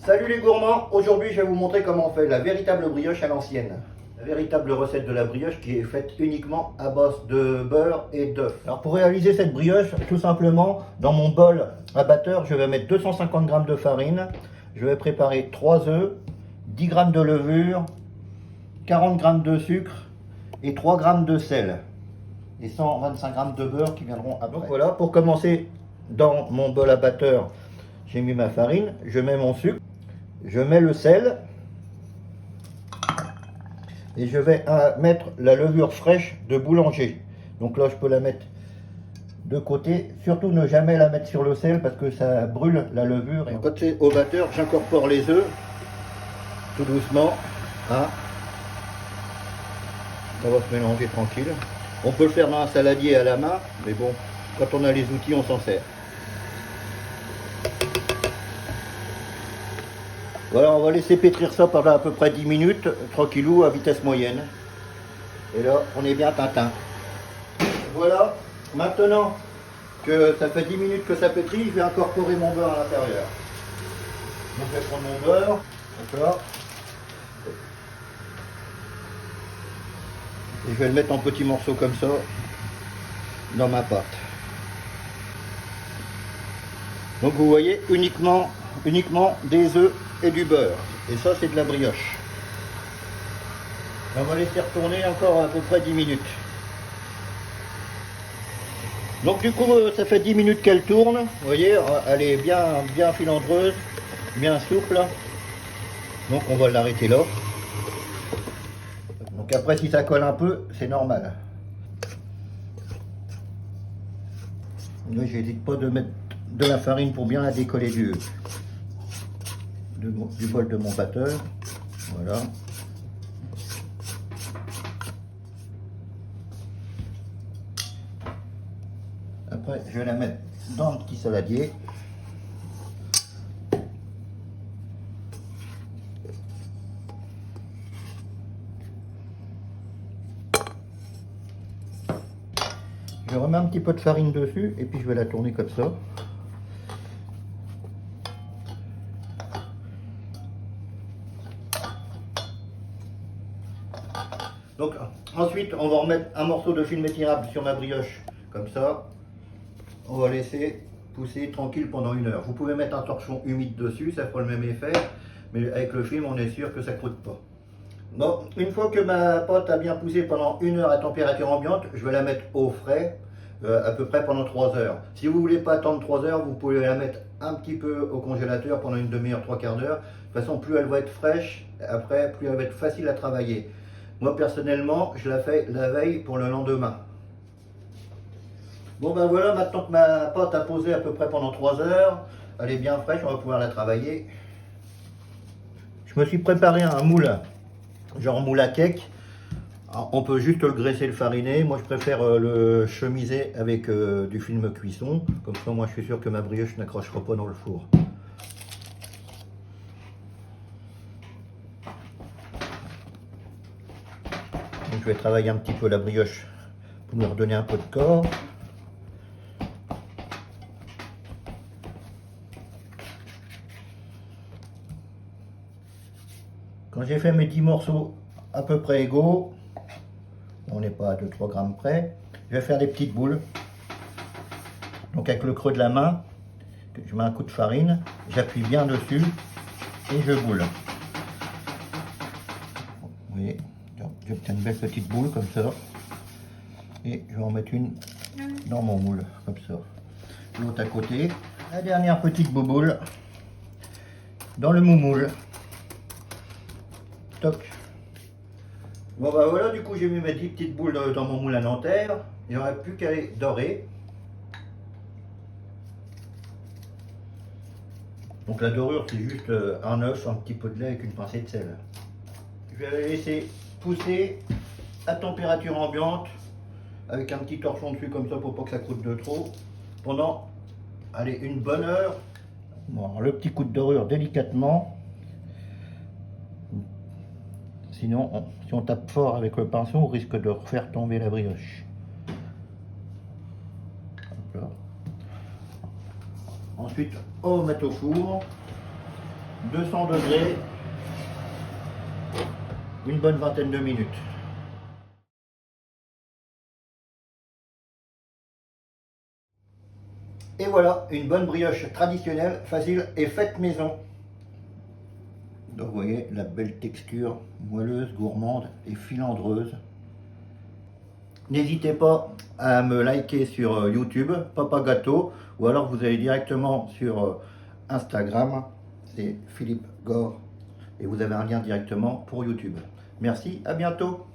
Salut les gourmands, aujourd'hui je vais vous montrer comment on fait la véritable brioche à l'ancienne. La véritable recette de la brioche qui est faite uniquement à base de beurre et d'œufs. Alors pour réaliser cette brioche, tout simplement, dans mon bol à batteur, je vais mettre 250 g de farine, je vais préparer 3 œufs, 10 g de levure, 40 g de sucre et 3 g de sel. Et 125 g de beurre qui viendront après. Donc voilà, pour commencer, dans mon bol à batteur, j'ai mis ma farine, je mets mon sucre, je mets le sel et je vais mettre la levure fraîche de boulanger. Donc là, je peux la mettre de côté. Surtout ne jamais la mettre sur le sel parce que ça brûle la levure. Et quand c'est au batteur, j'incorpore les œufs tout doucement. Hein. Ça va se mélanger tranquille. On peut le faire dans un saladier à la main, mais bon, quand on a les outils, on s'en sert. Voilà, on va laisser pétrir ça pendant à peu près 10 minutes, tranquillou, à vitesse moyenne. Et là, on est bien tintin. Voilà, maintenant que ça fait 10 minutes que ça pétrit, je vais incorporer mon beurre à l'intérieur. Donc je vais prendre mon beurre, d'accord. Et je vais le mettre en petits morceaux comme ça, dans ma pâte. Donc vous voyez, uniquement des œufs et du beurre. Et ça, c'est de la brioche. On va laisser retourner encore à peu près 10 minutes. Donc du coup, ça fait 10 minutes qu'elle tourne. Vous voyez, elle est bien filandreuse, bien souple. Donc on va l'arrêter là. Donc après, si ça colle un peu, c'est normal. J'hésite pas de mettre de la farine pour bien la décoller du bol de mon batteur. Voilà. Après, je vais la mettre dans le petit saladier. Je remets un petit peu de farine dessus et puis je vais la tourner comme ça. Donc ensuite, on va remettre un morceau de film étirable sur ma brioche, comme ça. On va laisser pousser tranquille pendant 1 heure. Vous pouvez mettre un torchon humide dessus, ça fera le même effet, mais avec le film, on est sûr que ça ne croûte pas. Bon, une fois que ma pâte a bien poussé pendant 1 heure à température ambiante, je vais la mettre au frais, à peu près pendant 3 heures. Si vous ne voulez pas attendre 3 heures, vous pouvez la mettre un petit peu au congélateur pendant une demi-heure, 3/4 d'heure. De toute façon, plus elle va être fraîche, après, plus elle va être facile à travailler. Moi personnellement, je la fais la veille pour le lendemain. Bon ben voilà, maintenant que ma pâte a posé à peu près pendant 3 heures, elle est bien fraîche, on va pouvoir la travailler. Je me suis préparé un moule, genre moule à cake. Alors, on peut juste le graisser, le fariner. Moi je préfère le chemiser avec du film cuisson. Comme ça, moi je suis sûr que ma brioche n'accrochera pas dans le four. Donc, je vais travailler un petit peu la brioche pour me redonner un peu de corps. Quand j'ai fait mes 10 morceaux à peu près égaux, on n'est pas à 2-3 grammes près, je vais faire des petites boules. Donc avec le creux de la main, je mets un coup de farine, j'appuie bien dessus et je boule. Vous voyez, j'obtiens une belle petite boule comme ça. Et je vais en mettre une dans mon moule, comme ça. L'autre à côté. La dernière petite bouboule dans le moumoule. Toc. Bon bah voilà, du coup j'ai mis mes 10 petites boules dans mon moule à Nanterre. Il n'y aurait plus qu'à les dorer. Donc la dorure c'est juste un œuf, un petit peu de lait avec une pincée de sel. Je vais les laisser pousser à température ambiante avec un petit torchon dessus comme ça pour pas que ça croûte de trop pendant, allez, une bonne heure. Bon, le petit coup de dorure délicatement. Sinon, si on tape fort avec le pinceau, on risque de refaire tomber la brioche. Ensuite, on va mettre au four. 200 degrés, une bonne vingtaine de minutes. Et voilà, une bonne brioche traditionnelle, facile et faite maison. Donc vous voyez la belle texture moelleuse, gourmande et filandreuse. N'hésitez pas à me liker sur YouTube, Papa Gâteau, ou alors vous allez directement sur Instagram, c'est Philippe Gore, et vous avez un lien directement pour YouTube. Merci, à bientôt.